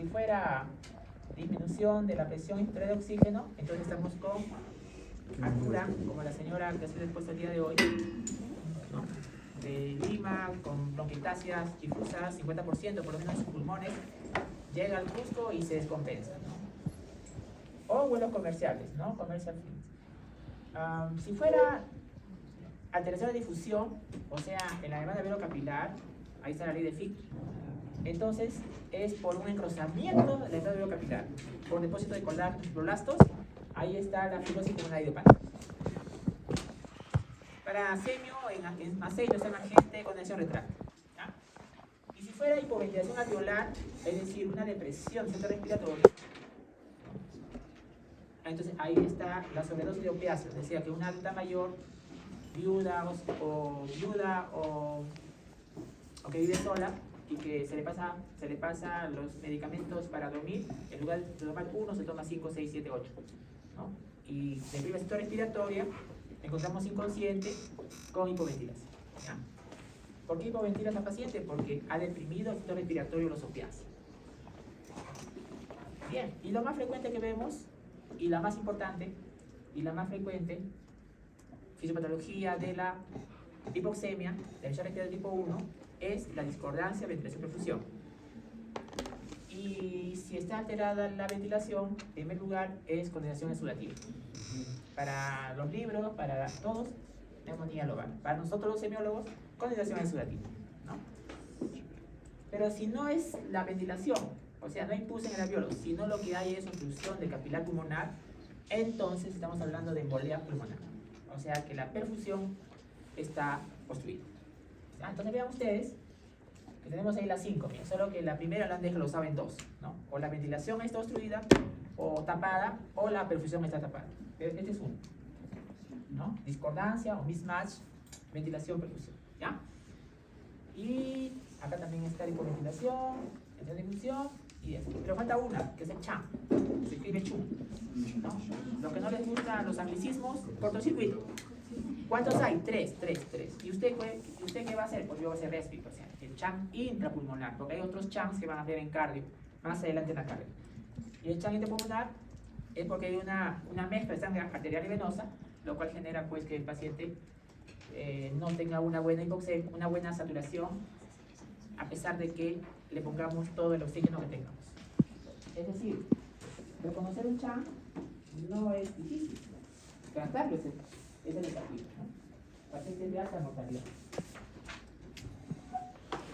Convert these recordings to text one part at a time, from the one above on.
Si fuera disminución de la presión inspirada de oxígeno, entonces estamos con altura, como la señora que ha sido expuesta el día de hoy, ¿no? De Lima, con bronquiectasias difusas, 50% por lo menos en sus pulmones, llega al Cusco y se descompensa, ¿no? O vuelos comerciales, ¿no? Commercial flights. Si fuera alteración de difusión, o sea, en la demanda verocapilar, ahí está la ley de Fick, entonces es por un engrosamiento de la demanda verocapilar, por depósito de fibroblastos, ahí está la fibrosis pulmonar idiopática. Para semio, en acelio es emergente con tensión retráctil. Y si fuera hipoventilación alveolar, es decir, una depresión del centro respiratorio, entonces ahí está la sobredosis de opiáceos, es decir, que una adulta mayor, viuda o que vive sola y que se le pasa los medicamentos para dormir, en lugar de tomar uno se toma 5, 6, 7, 8, ¿no? Y deprime el sector respiratorio, encontramos inconsciente con hipoventilación, ¿ya? ¿Por qué hipoventila a esta paciente? Porque ha deprimido el sector respiratorio los opiáceos. Bien, y lo más frecuente que vemos, y la más importante, y la más frecuente, fisiopatología de la hipoxemia, de la enfermedad respiratoria tipo 1, es la discordancia ventilación-perfusión. Y si está alterada la ventilación, en primer lugar es condensación exudativa. Para los libros, para todos, neumonía local. Para nosotros los semiólogos, condensación exudativa, ¿no? Pero si no es la ventilación, o sea, no hay pus en el alveolo, sino lo que hay es obstrucción del capilar pulmonar, entonces estamos hablando de embolia pulmonar. O sea que la perfusión está obstruida. Entonces vean ustedes que tenemos ahí las 5, solo que la primera la han desglosado en 2, ¿no? O la ventilación está obstruida o tapada, o la perfusión está tapada. Este es uno, ¿no? Discordancia o mismatch, ventilación, perfusión, ¿ya? Y acá también está la hipoventilación, la difusión y eso. Pero falta una, que es el CHAM, se escribe CHUM, ¿no? Lo que no les gustan los anglicismos, cortocircuito. ¿Cuántos hay? 3. ¿Y usted qué va a hacer? Pues yo voy a hacer RESPI, o sea, el CHAM intrapulmonar, porque hay otros CHAMs que van a hacer en cardio, más adelante en la cardio. Y el CHAM intrapulmonar es porque hay una mezcla de sangre arterial y venosa, lo cual genera pues que el paciente no tenga una buena hipoxemia, una buena saturación, a pesar de que le pongamos todo el oxígeno que tengamos. Es decir, reconocer un CHAM no es difícil, tratarlo es el desafío, ¿no? Pacientes de alta mortalidad.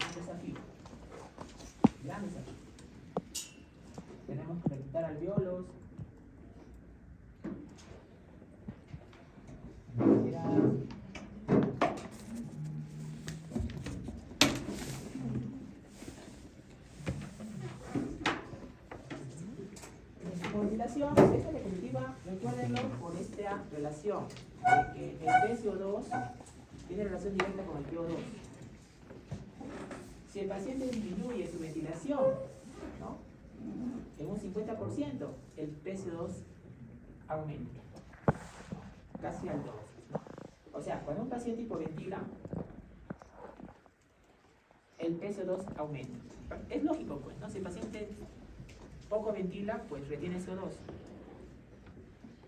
Es un desafío, gran desafío. Tenemos que reclutar alveolos, ventilación, esta definitiva, recuérdenlo por esta relación, de que el PCO2 tiene relación directa con el PO2. Si el paciente disminuye su ventilación, ¿no?, en un 50%, el PCO2 aumenta, ¿no?, casi al 2. O sea, cuando un paciente hipoventila, el PCO2 aumenta. Es lógico, pues, ¿no? Si el paciente poco ventila, pues retiene CO2.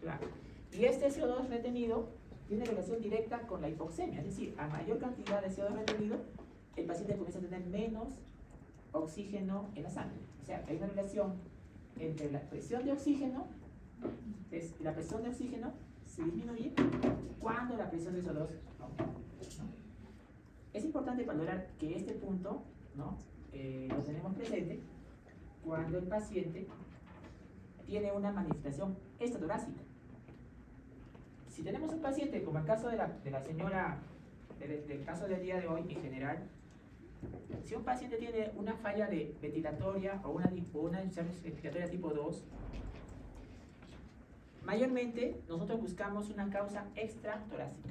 Claro. Y este CO2 retenido tiene relación directa con la hipoxemia, es decir, a mayor cantidad de CO2 retenido, el paciente comienza a tener menos oxígeno en la sangre. O sea, hay una relación entre la presión de oxígeno, la presión de oxígeno se disminuye cuando la presión de CO2 aumenta, ¿no? Es importante valorar que este punto, ¿no?, lo tenemos presente cuando el paciente tiene una manifestación extratorácica. Si tenemos un paciente, como el caso de la señora, del caso del día de hoy en general, si un paciente tiene una falla ventilatoria o una insuficiencia respiratoria tipo 2, mayormente nosotros buscamos una causa extratorácica.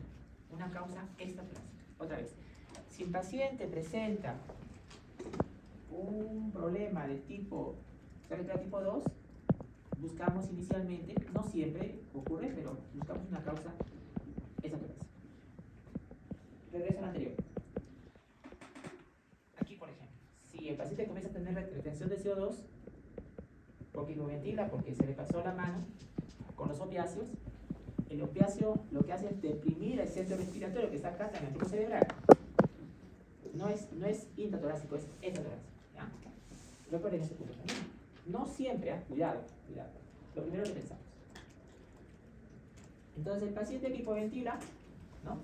Una causa extratorácica. Otra vez, si el paciente presenta un problema de tipo respiratorio tipo 2, buscamos inicialmente, no siempre ocurre, pero buscamos una causa extratorácica. Regreso al anterior. Aquí, por ejemplo, si el paciente comienza a tener retención de CO2, ¿Por qué hipoventila? Porque se le pasó la mano con los opiáceos. El opiáceo lo que hace es deprimir el centro respiratorio que está acá en el tronco cerebral. No es intratorácico, es extratorácico. ¿Ya? Recuerden ese punto también. No siempre, cuidado. Lo primero que pensamos. Entonces el paciente que hipoventila, ¿no?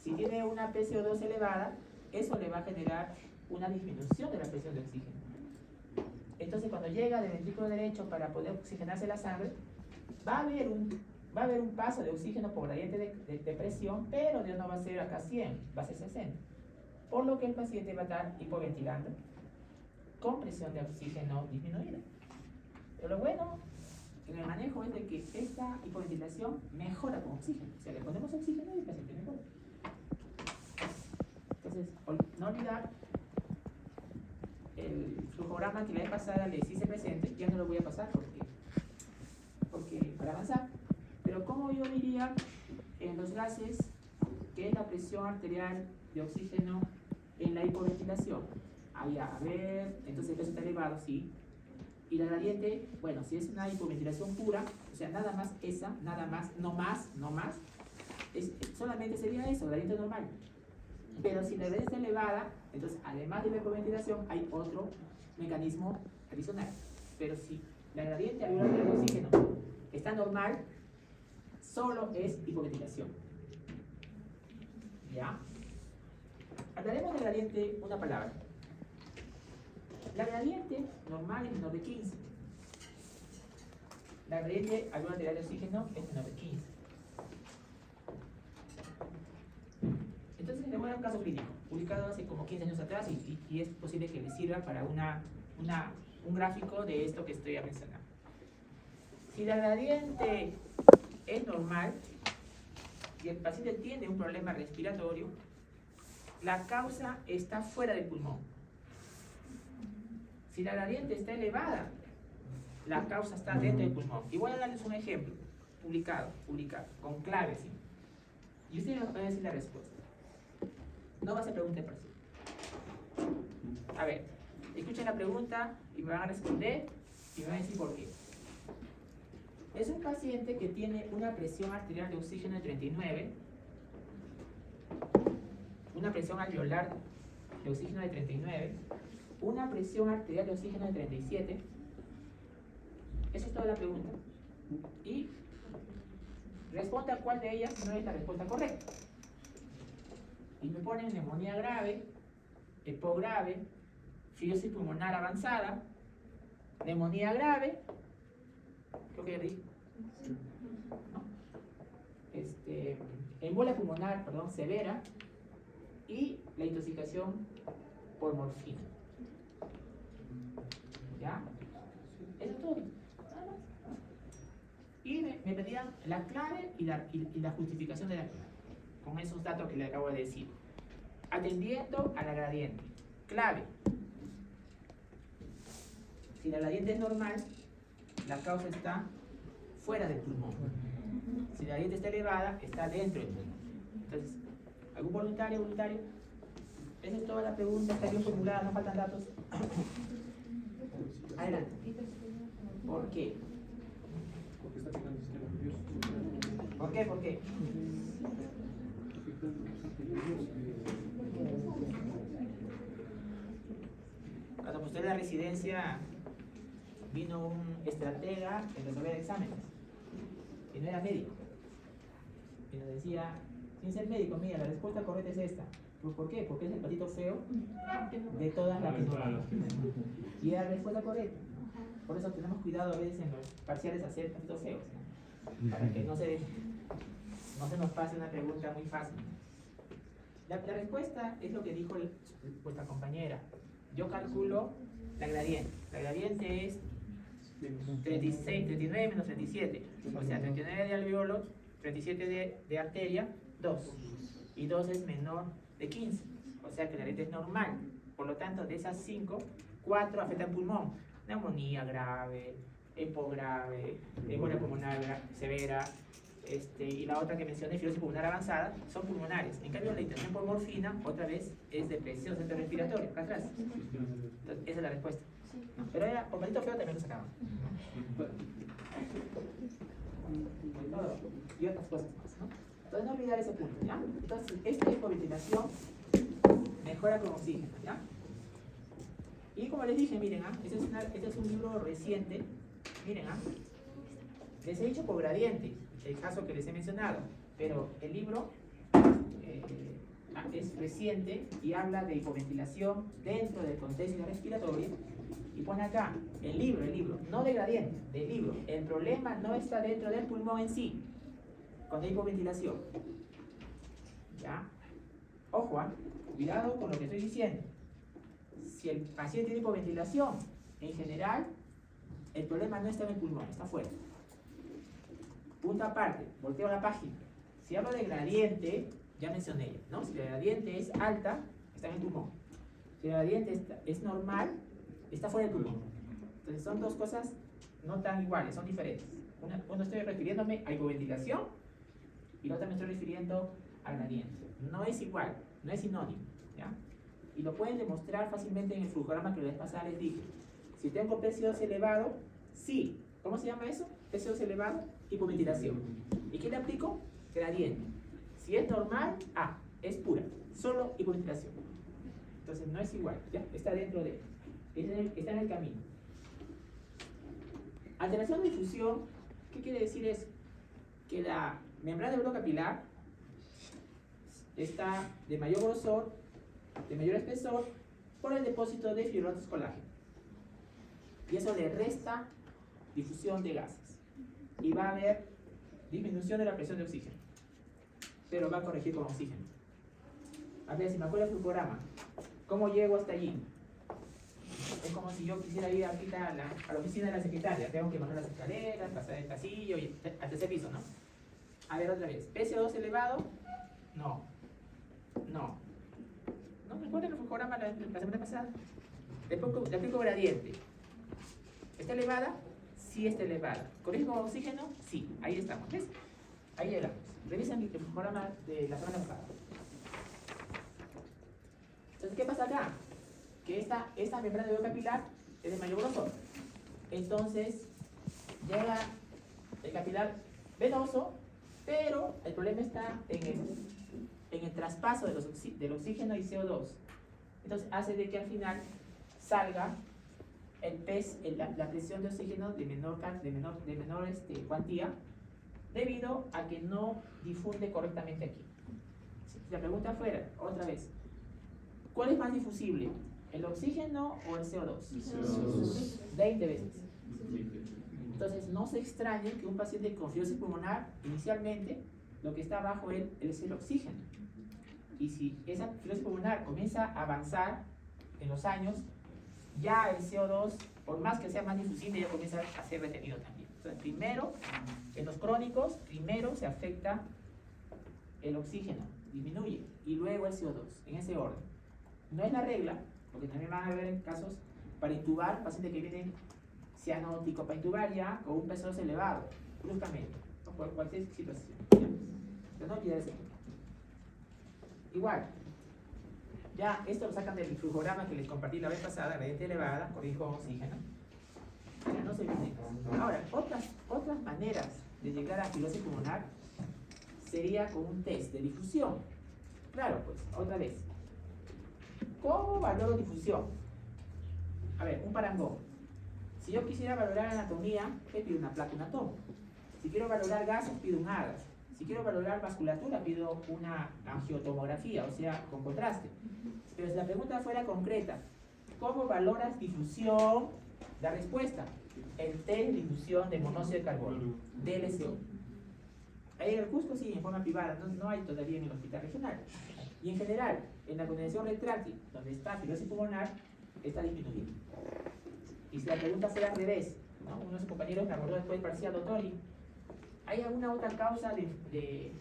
Si tiene una PCO2 elevada, eso le va a generar una disminución de la presión de oxígeno. Entonces cuando llega del ventrículo derecho para poder oxigenarse la sangre, va a haber un paso de oxígeno por gradiente de presión, pero ya no va a ser acá 100, va a ser 60. Por lo que el paciente va a estar hipoventilando con presión de oxígeno disminuida. Pero lo bueno en el manejo es de que esta hipoventilación mejora con oxígeno. O sea, le ponemos oxígeno y el paciente mejora. Entonces, no olvidar el flujograma que la vez pasada les hice presente, ya no lo voy a pasar porque para avanzar. Pero ¿cómo yo diría en los gases qué es la presión arterial de oxígeno en la hipoventilación? A ver, entonces el peso está elevado, sí. Y la gradiente, bueno, si es una hipoventilación pura, o sea, nada más esa, nada más, no más, solamente sería eso, gradiente normal. Pero si la gradiente está elevada, entonces además de la hipoventilación hay otro mecanismo adicional. Pero si la gradiente alveolar del oxígeno está normal, solo es hipoventilación. ¿Ya? Hablaremos de gradiente una palabra. La gradiente normal es menor de 15. La gradiente alveolar lateral de oxígeno es menor de 15. Entonces, le voy a dar un caso clínico, publicado hace como 15 años atrás y es posible que les sirva para un gráfico de esto que estoy mencionando. Si la gradiente es normal y el paciente tiene un problema respiratorio, la causa está fuera del pulmón. Si la gradiente está elevada, la causa está dentro del pulmón. Y voy a darles un ejemplo, publicado, con clave, ¿sí? Y ustedes me pueden decir la respuesta. No va a ser pregunta de parcial. A ver, escuchen la pregunta y me van a responder y me van a decir por qué. Es un paciente que tiene una presión arterial de oxígeno de 39, una presión alveolar de oxígeno de 39, una presión arterial de oxígeno de 37. Esa es toda la pregunta. Y responda cuál de ellas no es la respuesta correcta. Y me ponen neumonía grave, EPO grave, fibrosis pulmonar avanzada, neumonía grave, creo que ya dije, ¿no? Embolia pulmonar, severa, y la intoxicación por morfina. ¿Ya? Eso es todo. Y me pedían la clave y la justificación de la clave, con esos datos que le acabo de decir. Atendiendo a la gradiente. Clave. Si la gradiente es normal, la causa está fuera del pulmón. Si la gradiente está elevada, está dentro del pulmón. Entonces, ¿algún voluntario? Esa es toda la pregunta, está bien formulada, no faltan datos. Adelante. ¿Por qué? ¿Por qué? Cuando postulé la residencia, vino un estratega en resolver exámenes y no era médico. Y nos decía, sin ser médico, mira, la respuesta correcta es esta. ¿Por qué? Porque es el patito feo de todas las personas. Y era la respuesta correcta. Por eso tenemos cuidado a veces en los parciales a hacer patitos feos, ¿no? Para que no se nos pase una pregunta muy fácil. La respuesta es lo que dijo vuestra compañera. Yo calculo la gradiente. La gradiente es 39 menos 37. O sea, 39 de alveolo, 37 de arteria, 2. Y 2 es menor de 15. O sea que la gradiente es normal. Por lo tanto, de esas 5, 4 afectan pulmón. Neumonía grave, EPO grave, embolia pulmonar severa, y la otra que mencioné, fibrosis pulmonar avanzada, son pulmonares. En cambio, la intervención por morfina, otra vez, es de presión centro respiratorio, acá atrás. Entonces, esa es la respuesta. ¿No? Pero era por patito feo también lo sacaban. Y otras cosas más, ¿no? Entonces no olvidar ese punto, ¿ya? Entonces, esta hipoventilación mejora con oxígeno, ¿ya? Y como les dije, miren, este es un libro reciente, miren, les he dicho por gradiente, el caso que les he mencionado, pero el libro es reciente y habla de hipoventilación dentro del contexto respiratorio. Y pone acá, el libro, no de gradiente, del libro. El problema no está dentro del pulmón en sí, con la hipoventilación. ¿Ya? Ojo, cuidado con lo que estoy diciendo. Si el paciente tiene hipoventilación, en general, el problema no está en el pulmón, está afuera. Punto aparte, volteo la página. Si hablo de gradiente, ya mencioné, ¿no? Si la gradiente es alta, está en el pulmón. Si la gradiente es normal, está fuera del pulmón. Entonces son dos cosas no tan iguales, son diferentes. Uno estoy refiriéndome a hipoventilación y la otra me estoy refiriendo a gradiente. No es igual, no es sinónimo, ¿ya? Y lo pueden demostrar fácilmente en el flujograma que la vez pasada les dije. Si tengo PCO2 elevado, sí. ¿Cómo se llama eso? PCO2 elevado, hipoventilación. ¿Y qué le aplico? Gradiente. Si es normal, es pura, solo hipoventilación. Entonces no es igual, ¿ya? Está dentro de, está en el camino. Alteración de difusión, ¿qué quiere decir eso? Que la membrana del globo capilar está de mayor grosor, de mayor espesor, por el depósito de fibroblastos colágeno. Y eso le resta difusión de gases. Y va a haber disminución de la presión de oxígeno. Pero va a corregir con oxígeno. A ver, si me acuerdo el flujograma, ¿cómo llego hasta allí? Es como si yo quisiera ir ahorita a la oficina de la secretaria. Tengo que bajar las escaleras, pasar el pasillo y al tercer piso, ¿no? A ver, otra vez. ¿PCO2 elevado? No. ¿No recuerdan el flujograma la semana pasada? Le aplico gradiente. ¿Está elevada? Sí está elevada. ¿Corrige con oxígeno? Sí. Ahí estamos, ¿ves? Ahí llegamos. Revisen el flujograma de la semana pasada. Entonces, ¿qué pasa acá? Que esta membrana del globo capilar es de mayor grosor. Entonces, llega el capilar venoso, pero el problema está en el traspaso del oxígeno y CO2. Entonces, hace de que al final salga la presión de oxígeno de menor cuantía, debido a que no difunde correctamente aquí. Si la pregunta fuera, otra vez, ¿cuál es más difusible? ¿El oxígeno o el CO2? CO2. 20 veces. Entonces, no se extrañe que un paciente con fibrosis pulmonar, inicialmente, lo que está bajo él es el oxígeno. Y si esa fibrosis pulmonar comienza a avanzar en los años, ya el CO2, por más que sea más difusible, ya comienza a ser retenido también. Entonces, primero, en los crónicos, primero se afecta el oxígeno, disminuye, y luego el CO2, en ese orden. No es la regla, porque también van a haber casos para intubar, pacientes que vienen cianótico, para intubar ya con un PCO2 elevado, bruscamente, o por cualquier situación. Pero no olvidar ese punto. Igual, ya esto lo sacan del flujograma que les compartí la vez pasada, gradiente elevada, corrijo con oxígeno. Ya no se olviden. Ahora, otras maneras de llegar a fibrosis pulmonar sería con un test de difusión. Claro, pues, otra vez. ¿Cómo valoro difusión? A ver, un parangón. Si yo quisiera valorar anatomía, ¿qué pido? Una placa, una toma. Si quiero valorar gases, pido un ADAS. Si quiero valorar vasculatura, pido una angiotomografía, o sea, con contraste. Pero si la pregunta fuera concreta, ¿cómo valoras difusión? La respuesta, el test de difusión de monóxido de carbono, DLCO. Ahí en el Cusco sí, en forma privada, no hay todavía en el hospital regional. Y en general, en la condensación retráctil, donde está fibrosis pulmonar, está disminuyendo. Y si la pregunta fuera al revés, ¿no? Uno de sus compañeros me abordó después parcial, doctor, ¿y hay alguna otra causa de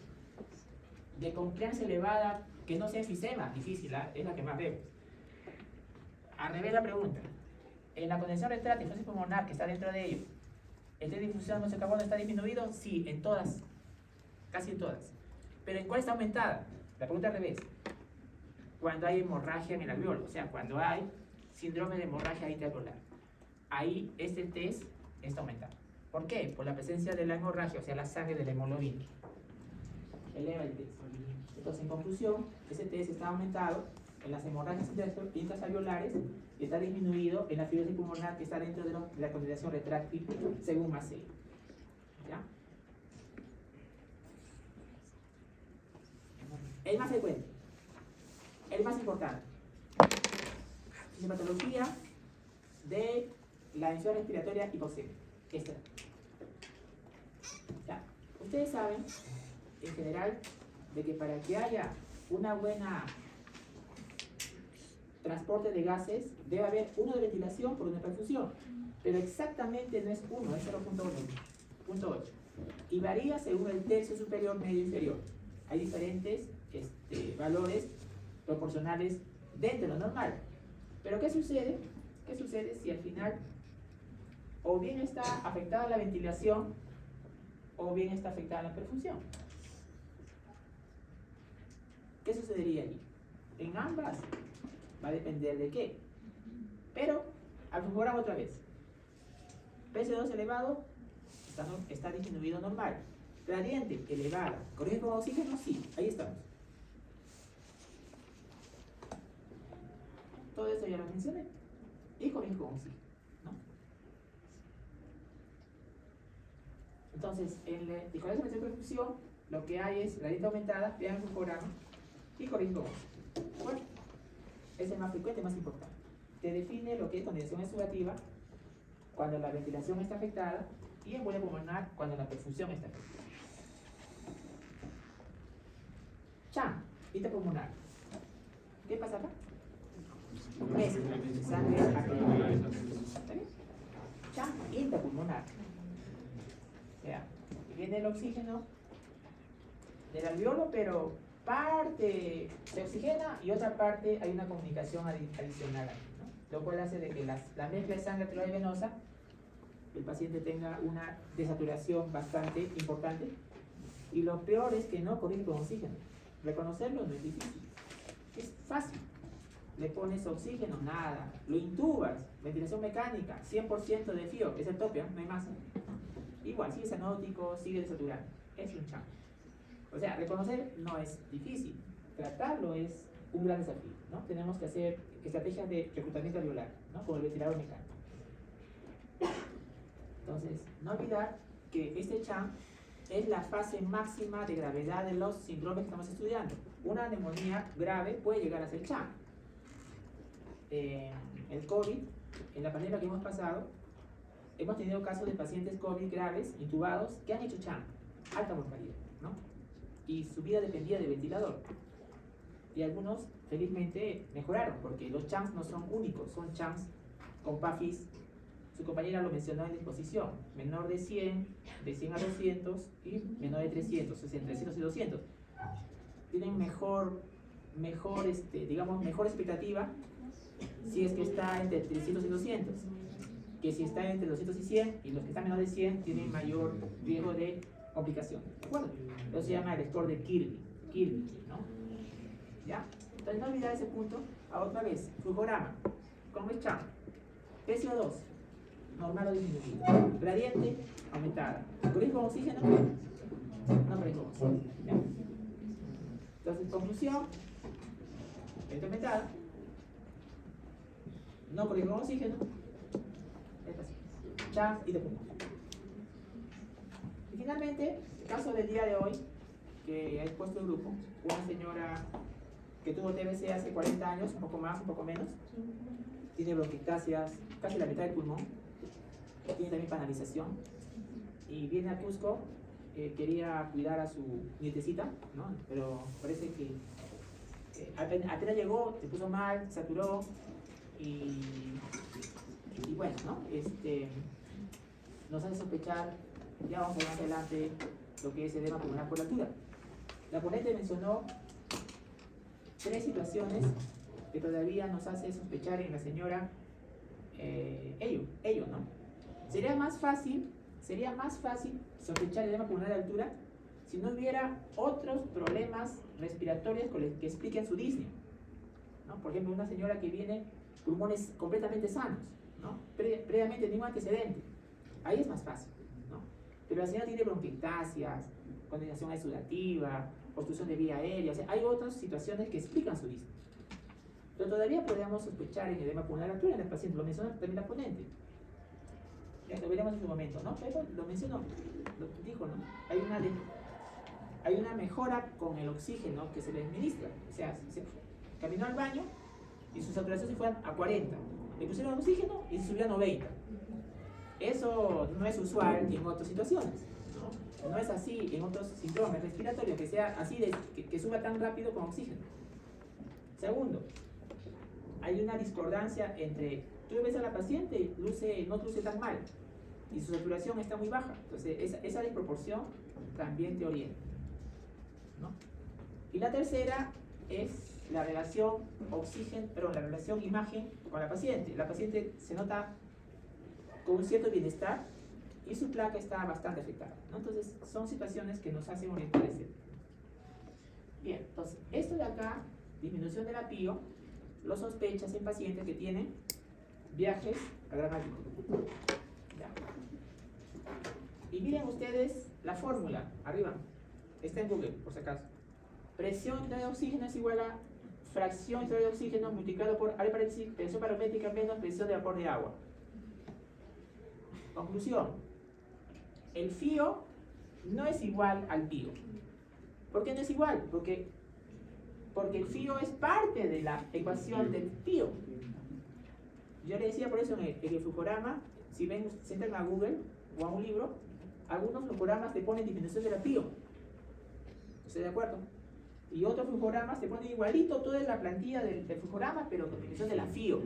compliance elevada que no sea enfisema? Difícil, es la que más veo. Al revés la pregunta. En la condensación retráctil, fibrosis pulmonar, que está dentro de ello, ¿el test de difusión de monóxido de carbono está disminuido? Sí, en todas, casi en todas. ¿Pero en cuál está aumentada? La pregunta al revés. Cuando hay hemorragia en el alveolo, o sea, cuando hay síndrome de hemorragia intraalveolar. ahí este test está aumentado. ¿Por qué? Por la presencia de la hemorragia, o sea, la sangre de la hemoglobina. Eleva el test. Entonces, en conclusión, ese test está aumentado en las hemorragias intrasalulares y está disminuido en la fibrosis pulmonar que está dentro de la concentración retráctil según Massey. ¿Ya? El más frecuente, el más importante, sintomatología de la infección respiratoria hipoxémica. Esta. ¿Ya? Ustedes saben, en general, de que para que haya una buena transporte de gases, debe haber uno de ventilación por una perfusión, pero exactamente no es 1, es 0.8. Y varía según el tercio superior, medio inferior. Hay diferentes valores proporcionales dentro de lo normal. Pero ¿qué sucede? ¿Qué sucede si al final o bien está afectada la ventilación o bien está afectada la perfusión? ¿Qué sucedería allí? En ambas va a depender de qué. Pero, al mejorar otra vez. PCO2 elevado está disminuido normal. Gradiente elevada. ¿Corrige con oxígeno? Sí, ahí estamos. Todo esto ya lo mencioné. Y corrige con oxígeno, ¿no? Entonces, en la diferencia de perfusión, lo que hay es gradiente aumentada, vean el flujograma, y corrige con oxígeno. Bueno, es el más frecuente, más importante. Te define lo que es condensación exudativa cuando la ventilación está afectada y embolia pulmonar cuando la perfusión está afectada. CHAM, interpulmonar. ¿Qué pasa acá? Mezcla de sangre alveolar. ¿Está bien? CHAM, interpulmonar. O sea, viene el oxígeno del alveolo, pero parte se oxigena y otra parte hay una comunicación adicional ahí, ¿no? Lo cual hace de que la mezcla de sangre arterial y venosa, el paciente tenga una desaturación bastante importante. Y lo peor es que no corrige con oxígeno. Reconocerlo no es difícil, es fácil. Le pones oxígeno, nada. Lo intubas, ventilación mecánica, 100% de FIO, es el tope, ¿eh? No hay más. Igual, sigue sanótico, sigue desaturando. Es un chamo. O sea, reconocer no es difícil, tratarlo es un gran desafío, ¿no? Tenemos que hacer estrategias de reclutamiento alveolar, ¿no? Como el ventilador mecánico. Entonces, no olvidar que este CHAM es la fase máxima de gravedad de los síndromes que estamos estudiando. Una neumonía grave puede llegar a ser CHAM. El COVID, en la pandemia que hemos pasado, hemos tenido casos de pacientes COVID graves, intubados, que han hecho CHAM, alta mortalidad, ¿no? Y su vida dependía del ventilador. Y algunos, felizmente, mejoraron, porque los CHAMs no son únicos, son CHAMs con PAFIs. Su compañera lo mencionó en la exposición, menor de 100, de 100 a 200 y menor de 300, o sea, entre 300 y 200. Tienen mejor expectativa si es que está entre 300 y 200, que si está entre 200 y 100, y los que están menor de 100 tienen mayor riesgo de complicación. ¿De acuerdo? Eso se llama el score de Kirby, ¿no? ¿Ya? Entonces no olvidar ese punto. Otra vez, flujograma, ¿cómo es CHAM? PCO2, normal o disminuido. Gradiente, aumentada. ¿Corrige con oxígeno? No corrige con oxígeno. ¿Ya? Entonces, conclusión, gradiente aumentada. No corrige con oxígeno. Es así. CHAM y de pulmón. Y finalmente, el caso del día de hoy, que ha expuesto el grupo, una señora que tuvo TBC hace 40 años, un poco más, un poco menos, tiene bronquiectasias, casi la mitad del pulmón, tiene también panalización, y viene a Cusco, quería cuidar a su nietecita, ¿no? Pero parece que apenas llegó, se puso mal, saturó, y bueno, ¿no? Nos hace sospechar, ya vamos a ver más adelante, lo que es edema pulmonar por la altura. La ponente mencionó 3 situaciones que todavía nos hace sospechar en la señora ello, ¿no? Sería más fácil sospechar edema pulmonar de altura si no hubiera otros problemas respiratorios que expliquen su disnea, ¿no? Por ejemplo, una señora que viene pulmones completamente sanos, ¿no? previamente ningún antecedente. Ahí es más fácil, ¿no? Pero la señora tiene bronquiectasias, condensación exudativa, obstrucción de vía aérea, o sea, hay otras situaciones que explican su disco. Pero todavía podríamos sospechar en edema pulmonar actual en el paciente, lo menciona también la ponente. Ya lo veremos en su momento, ¿no? Pero lo mencionó, lo dijo, ¿no? Hay una mejora con el oxígeno que se le administra. O sea, se caminó al baño y su saturación se fue a 40. Le pusieron oxígeno y se subió a 90. Eso no es usual en otras situaciones, ¿no? No es así en otros síndromes respiratorios, que sea así, que suba tan rápido con oxígeno. Segundo, hay una discordancia entre, tú ves a la paciente, no luce tan mal, y su saturación está muy baja. Entonces, esa desproporción también te orienta, ¿no? Y la tercera es la relación la relación imagen con la paciente. La paciente se nota con un cierto bienestar y su placa está bastante afectada, ¿no? Entonces, son situaciones que nos hacen orientar ese. Bien, entonces, esto de acá, disminución de la PIO, lo sospechas en pacientes que tienen viajes a gran altitud. Ya. Y miren ustedes la fórmula, arriba, está en Google, por si acaso. Presión de oxígeno es igual a fracción de oxígeno multiplicado por, abre paréntesis, presión barométrica menos presión de vapor de agua. Conclusión, el FIO no es igual al PIO. ¿Por qué no es igual? Porque el FIO es parte de la ecuación del PIO. Yo le decía por eso en el flujorama, si ven, se entran a Google o a un libro, algunos flujoramas te ponen disminución de la PIO. ¿Estoy de acuerdo? Y otros flujoramas te ponen igualito toda la plantilla del flujorama, pero con disminución de la FIO.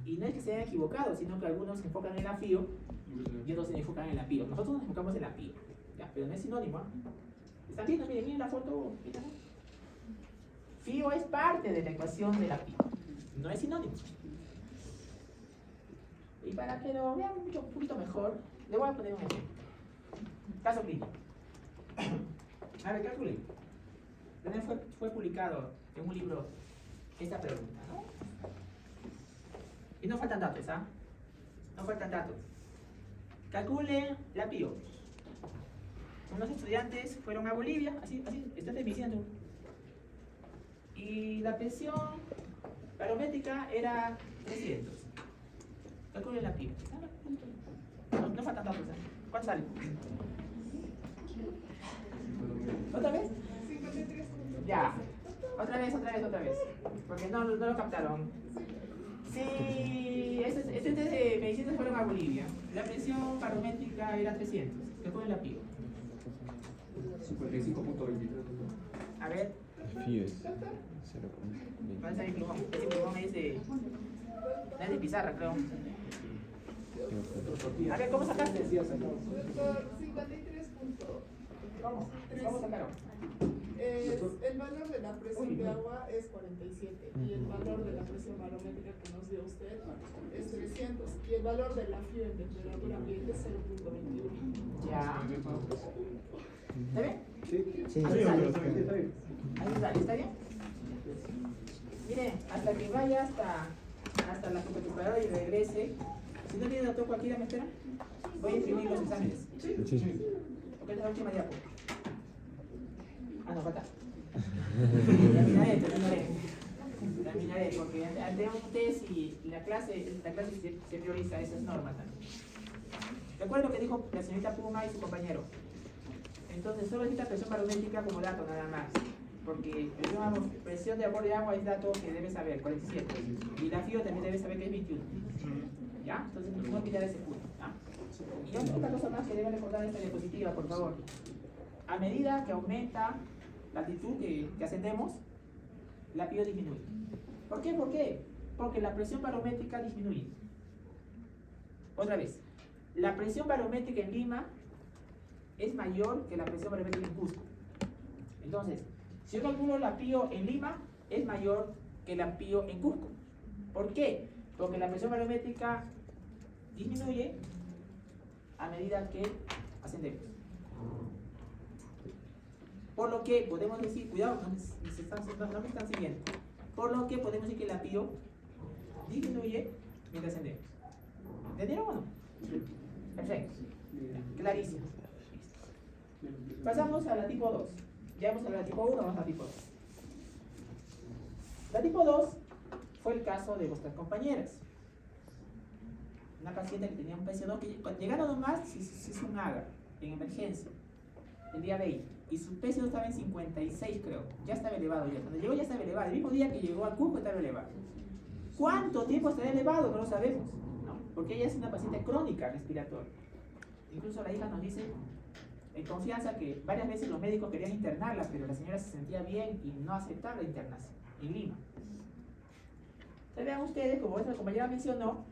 Y no es que se hayan equivocado, sino que algunos se enfocan en la FIO y otros se enfocan en la PIO. Nosotros nos enfocamos en la PIO, ¿ya? Pero no es sinónimo, ¿eh? ¿Están viendo? Miren la foto. Miren. FIO es parte de la ecuación de la PIO, no es sinónimo. Y para que lo vean un poquito mejor, le voy a poner un ejemplo. Caso clínico. A ver, calcule. También fue publicado en un libro esta pregunta, ¿no? Y no faltan datos, ¿ah? No faltan datos. Calcule la PIO. Unos estudiantes fueron a Bolivia, así, están diciendo. Y la presión barométrica era 300. Calcule la PIO. No faltan datos, ¿eh? ¿Cuánto sale? ¿Otra vez? Ya. Otra vez. Porque no lo captaron. Sí, estudiantes de medicina fueron a Bolivia. La presión barométrica era 300. Calcule la PIO. 55.23. A ver. FIO es 0.20. ¿Dónde está mi plumón? Ese plumón es de pizarra, creo. A ver, ¿cómo sacaste? Doctor, 53 puntos. ¿Cómo sacaron? El valor de la presión de agua es 47 y el valor de la presión barométrica que nos dio usted es 300 y el valor de la FIO en temperatura ambiente es 0.21. Ya. ¿Está bien? Sí, Ahí sale, ¿está bien? Miren, hasta que vaya hasta la computadora y regrese. Si no tiene datos cualquiera, ¿me espera? Voy a imprimir los exámenes. Sí. Porque es la última diapo. No, falta. Terminaré, porque tenemos un test y la clase se prioriza, esa es norma también. Recuerdo lo que dijo la señorita Puma y su compañero. Entonces, solo necesita presión barométrica como dato, nada más. Porque presión de vapor de agua es dato que debe saber, 47. Y la FIO también debe saber que es 21. ¿Ya? Entonces, no olvidar ese punto. ¿Ya? Y otra cosa más que deben recordar de esta diapositiva, por favor. A medida que aumenta la altitud que ascendemos, la PIO disminuye. ¿Por qué? Porque la presión barométrica disminuye. Otra vez, la presión barométrica en Lima es mayor que la presión barométrica en Cusco. Entonces, si yo calculo la PIO en Lima, es mayor que la PIO en Cusco. ¿Por qué? Porque la presión barométrica disminuye a medida que ascendemos. Por lo que podemos decir, cuidado, no me están siguiendo. Por lo que podemos decir que la PIO disminuye mientras ascendemos. ¿Entendieron o no? Perfecto. Clarísimo. Pasamos a la tipo 2. Ya hemos hablado de la tipo 1, vamos a la tipo 2. La tipo 2 fue el caso de vuestras compañeras. Una paciente que tenía un PCO2 que llegando nomás se hizo un AGA en emergencia el día 20 y su PCO2 estaba en 56, creo. Ya estaba elevado ya. Cuando llegó ya estaba elevado. El mismo día que llegó al Cusco estaba elevado. ¿Cuánto tiempo estará elevado? No lo sabemos, ¿no? Porque ella es una paciente crónica respiratoria. Incluso la hija nos dice en confianza que varias veces los médicos querían internarla, pero la señora se sentía bien y no aceptaba la internación en Lima. Entonces vean ustedes, como vuestra compañera mencionó,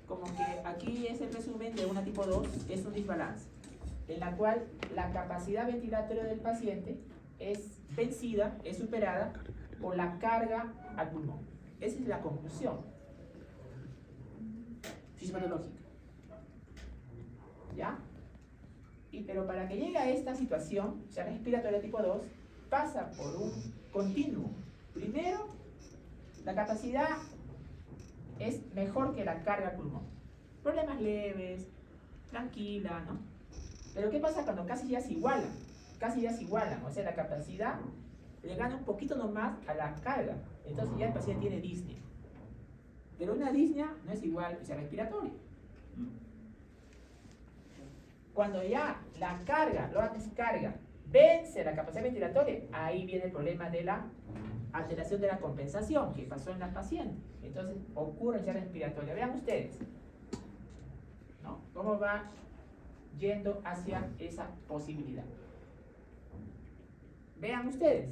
como que aquí es el resumen de una tipo 2, es un desbalance, en la cual la capacidad ventilatoria del paciente es vencida, es superada por la carga al pulmón. Esa es la conclusión fisiopatológica. ¿Ya? Pero para que llegue a esta situación, o sea, respiratoria tipo 2, pasa por un continuo. Primero, la capacidad es mejor que la carga al pulmón. Problemas leves, tranquila, ¿no? Pero ¿qué pasa cuando casi ya se igualan? Casi ya se igualan, o sea, la capacidad le gana un poquito nomás a la carga. Entonces ya el paciente tiene disnea. Pero una disnea no es igual que sea respiratoria. Cuando ya la carga, la descarga, vence la capacidad ventilatoria, ahí viene el problema de la alteración de la compensación que pasó en la paciente. Entonces ocurre ya respiratoria. Vean ustedes, ¿no? Cómo va yendo hacia esa posibilidad. Vean ustedes.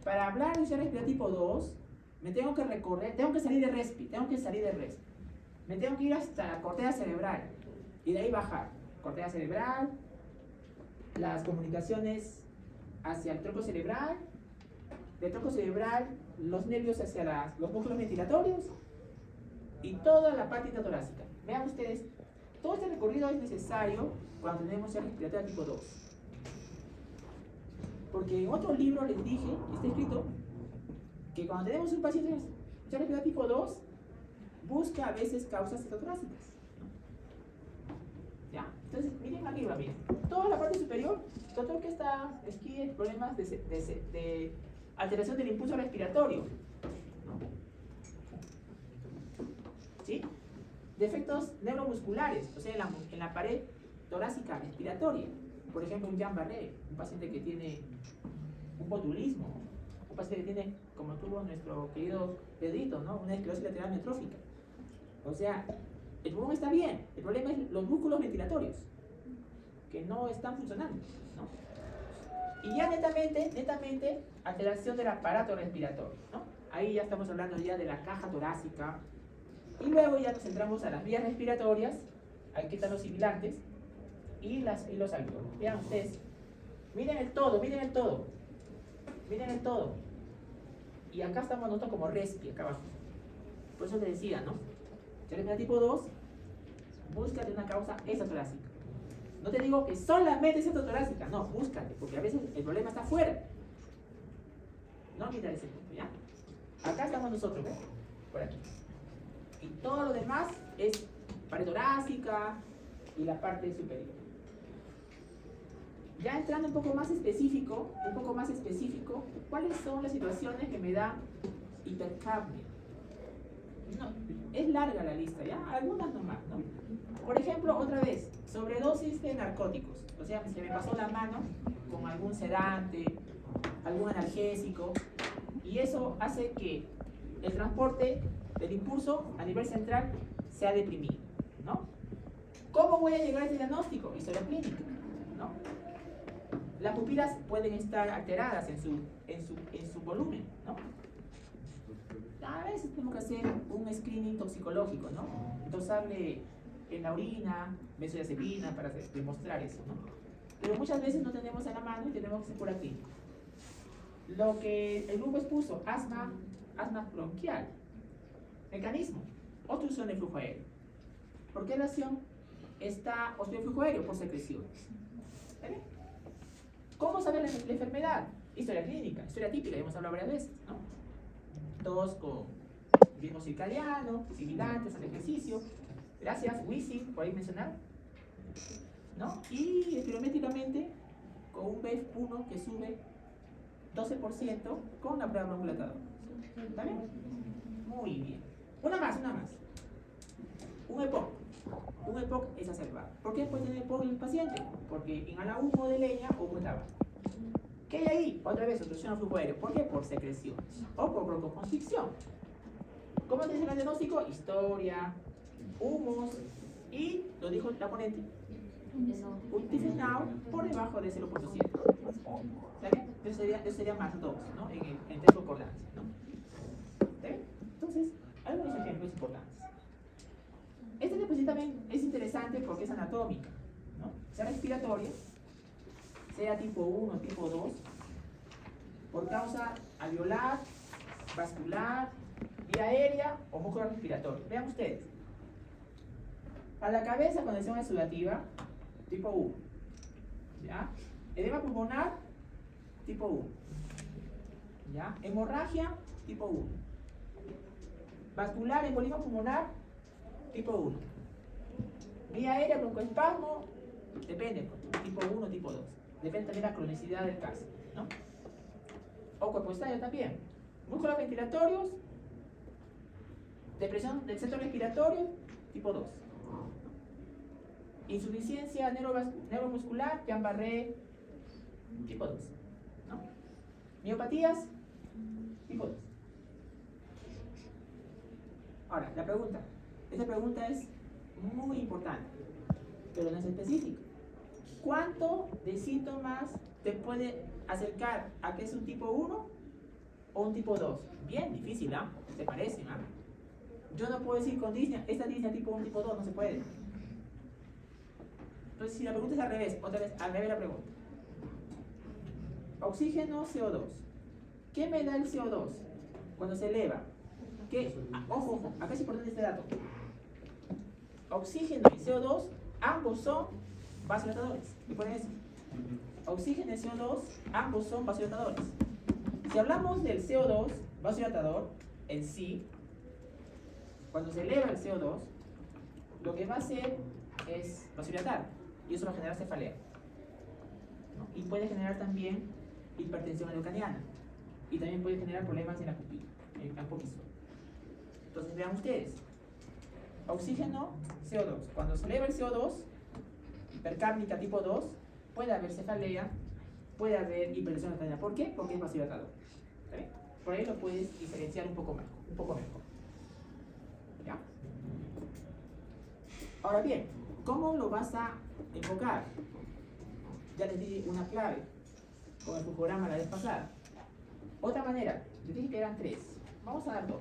Para hablar de insuficiencia respiratoria tipo 2, me tengo que recorrer, tengo que salir de respi, me tengo que ir hasta la corteza cerebral y de ahí bajar. Corteza cerebral, las comunicaciones hacia el tronco cerebral, del tronco cerebral, los nervios hacia los músculos ventilatorios y toda la parte intratorácica. Vean ustedes, todo este recorrido es necesario cuando tenemos insuficiencia respiratoria tipo 2. Porque en otro libro les dije, está escrito, que cuando tenemos un paciente con insuficiencia respiratoria tipo 2, busca a veces causas extratorácicas. ¿Ya? Entonces, miren arriba, miren. Toda la parte superior, todo que está esquí, problemas de alteración del impulso respiratorio. ¿No? ¿Sí? Defectos neuromusculares, o sea, en la pared torácica respiratoria. Por ejemplo, un Guillain-Barré, un paciente que tiene un botulismo, un paciente que tiene, como tuvo nuestro querido Pedrito, ¿no? Una esclerosis lateral amiotrófica. O sea, el pulmón está bien, el problema es los músculos ventilatorios, que no están funcionando, ¿no? Y ya netamente, alteración del aparato respiratorio, ¿no? Ahí ya estamos hablando ya de la caja torácica, y luego ya nos centramos a las vías respiratorias, aquí están los sibilantes, y los alveolos. Vean ustedes, miren el todo. Y acá estamos nosotros como respi, acá abajo. Por eso les decía, ¿no? Insuficiencia tipo 2, búscate una causa extratorácica. No te digo que solamente es extratorácica, no, búscate, porque a veces el problema está afuera. No olvidar ese punto, ¿ya? Acá estamos nosotros, ¿ves? Por aquí. Y todo lo demás es pared torácica y la parte superior. Ya entrando un poco más específico, ¿cuáles son las situaciones que me dan hipercapnia? No, es larga la lista, ¿ya? Algunas nomás, ¿no? Por ejemplo, otra vez, sobredosis de narcóticos. O sea, se me pasó la mano con algún sedante, algún analgésico, y eso hace que el transporte del impulso a nivel central sea deprimido, ¿no? ¿Cómo voy a llegar a este diagnóstico? Historia clínica, ¿no? Las pupilas pueden estar alteradas en su volumen, ¿no? A veces tenemos que hacer un screening toxicológico, ¿no? Dosarle en la orina, benzodiazepina para demostrar eso, ¿no? Pero muchas veces no tenemos en la mano y tenemos que hacer pura clínica. Lo que el grupo expuso, asma bronquial. Mecanismo, obstrucción de flujo aéreo. ¿Por qué razón está obstrucción de flujo aéreo? Por secreciones. ¿Vale? ¿Cómo saber la enfermedad? Historia clínica, historia típica, ya hemos hablado varias veces, ¿no? Tos con ritmo circadiano, sibilantes al ejercicio. Gracias, wheezing, por ahí mencionar. ¿No? Y espirométricamente, con un BEF1 que sube 12% con la prueba broncolatadora. ¿Está bien? Muy bien. Una más. Un EPOC. Un EPOC exacerbado. ¿Por qué puede tener EPOC en el paciente? Porque inhala humo de leña o humo de tabaco. ¿Qué hay ahí? Otra vez, obstrucción al flujo aéreo. ¿Por qué? Por secreción o por broncoconstricción. ¿Cómo te dice el diagnóstico? Historia, humos y, lo dijo la ponente, un tifenao por debajo de 0.7. ¿Está bien? Eso sería más 2, ¿no? En test de concordancia, ¿no? ¿Está bien? Entonces, algunos ejemplos importantes. Este deporte también es interesante porque es anatómica, ¿no? Sea respiratoria, sea tipo 1, tipo 2, por causa alveolar, vascular, vía aérea o músculo respiratorio. Vean ustedes. A la cabeza, condición exudativa, tipo 1. ¿Ya? Edema pulmonar, tipo 1. ¿Ya? Hemorragia, tipo 1. Vascular, embolismo pulmonar, tipo 1. Vía aérea, broncoespasmo, depende, tipo 1, tipo 2. Depende también de la cronicidad del caso, ¿no? O cuerpo estadio también. Músculos ventilatorios, depresión del centro respiratorio, tipo 2. Insuficiencia neuromuscular, Guillain-Barré, tipo 2. ¿No? Miopatías, tipo 2. Ahora, la pregunta. Esta pregunta es muy importante, pero no es específica. ¿Cuánto de síntomas te puede acercar a que es un tipo 1 o un tipo 2? Bien difícil, ¿ah? ¿Te parece? ¿Ah? Yo no puedo decir con disnea, esta disnea tipo 1, tipo 2, no se puede. Entonces, si la pregunta es al revés, otra vez, al revés la pregunta. Oxígeno, CO2. ¿Qué me da el CO2 cuando se eleva? ¿Qué? Ojo, acá es importante este dato. Oxígeno y CO2, ambos son vasodilatadores. ¿Qué pone eso? Oxígeno y CO2, ambos son vasodilatadores. Si hablamos del CO2 vasodilatador en sí, cuando se eleva el CO2, lo que va a hacer es vasodilatar y eso va a generar cefalea, ¿no? Y puede generar también hipertensión leucaniana y también puede generar problemas en la pupila, en el campo visual. Entonces vean ustedes, oxígeno, CO2. Cuando se eleva el CO2, hipercárnica tipo 2, puede haber cefalea, puede haber hipertensión leucaniana. ¿Por qué? Porque es vasodilatador. ¿Está bien? Por ahí lo puedes diferenciar un poco mejor. ¿Ya? Ahora bien, ¿cómo lo vas a enfocar? Ya les di una clave con el flujograma la vez pasada. Otra manera, les dije que eran 3. Vamos a dar 2.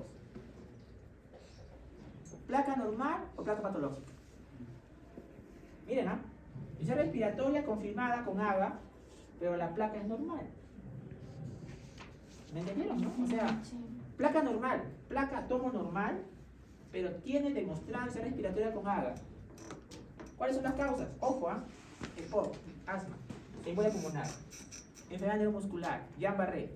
¿Placa normal o placa patológica? Miren, ¿ah? Insuficiencia respiratoria confirmada con AGA, pero la placa es normal. ¿Me entendieron, no? O sea, placa normal, placa tomo normal, pero tiene demostrada insuficiencia respiratoria con AGA. ¿Cuáles son las causas? Ojo, ¿ah? EPOC, asma, embolia pulmonar, enfermedad neuromuscular, Guillain-Barré.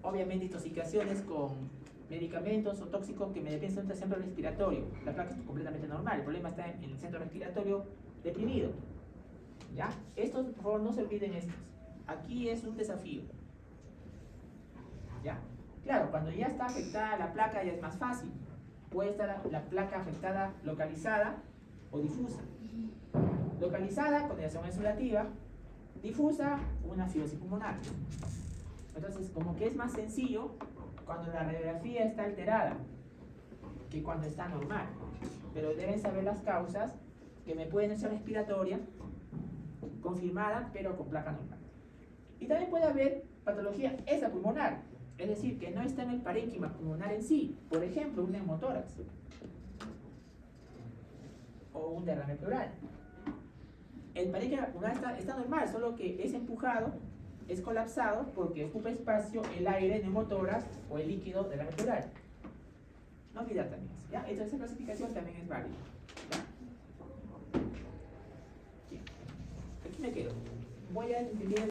Obviamente intoxicaciones con medicamentos o tóxicos que me dependen del centro respiratorio. La placa es completamente normal, el problema está en el centro respiratorio deprimido. ¿Ya? Estos, por favor, no se olviden estos. Aquí es un desafío. ¿Ya? Claro, cuando ya está afectada la placa ya es más fácil. Puede estar la placa afectada localizada o difusa. Localizada, congestión exudativa. Difusa, una fibrosis pulmonar. Entonces, como que es más sencillo cuando la radiografía está alterada que cuando está normal. Pero deben saber las causas que me pueden ser respiratoria, confirmada, pero con placa normal. Y también puede haber patología extrapulmonar, es decir, que no está en el parénquima pulmonar en sí. Por ejemplo, un neumotórax o un derrame pleural. El parénquima pulmonar está normal, solo que es empujado, es colapsado porque ocupa espacio el aire, neumotórax o el líquido derrame pleural. No olvidar también eso, ¿ya? Entonces esa clasificación también es válida. ¿Ya? Bien. Aquí me quedo. Voy a dividir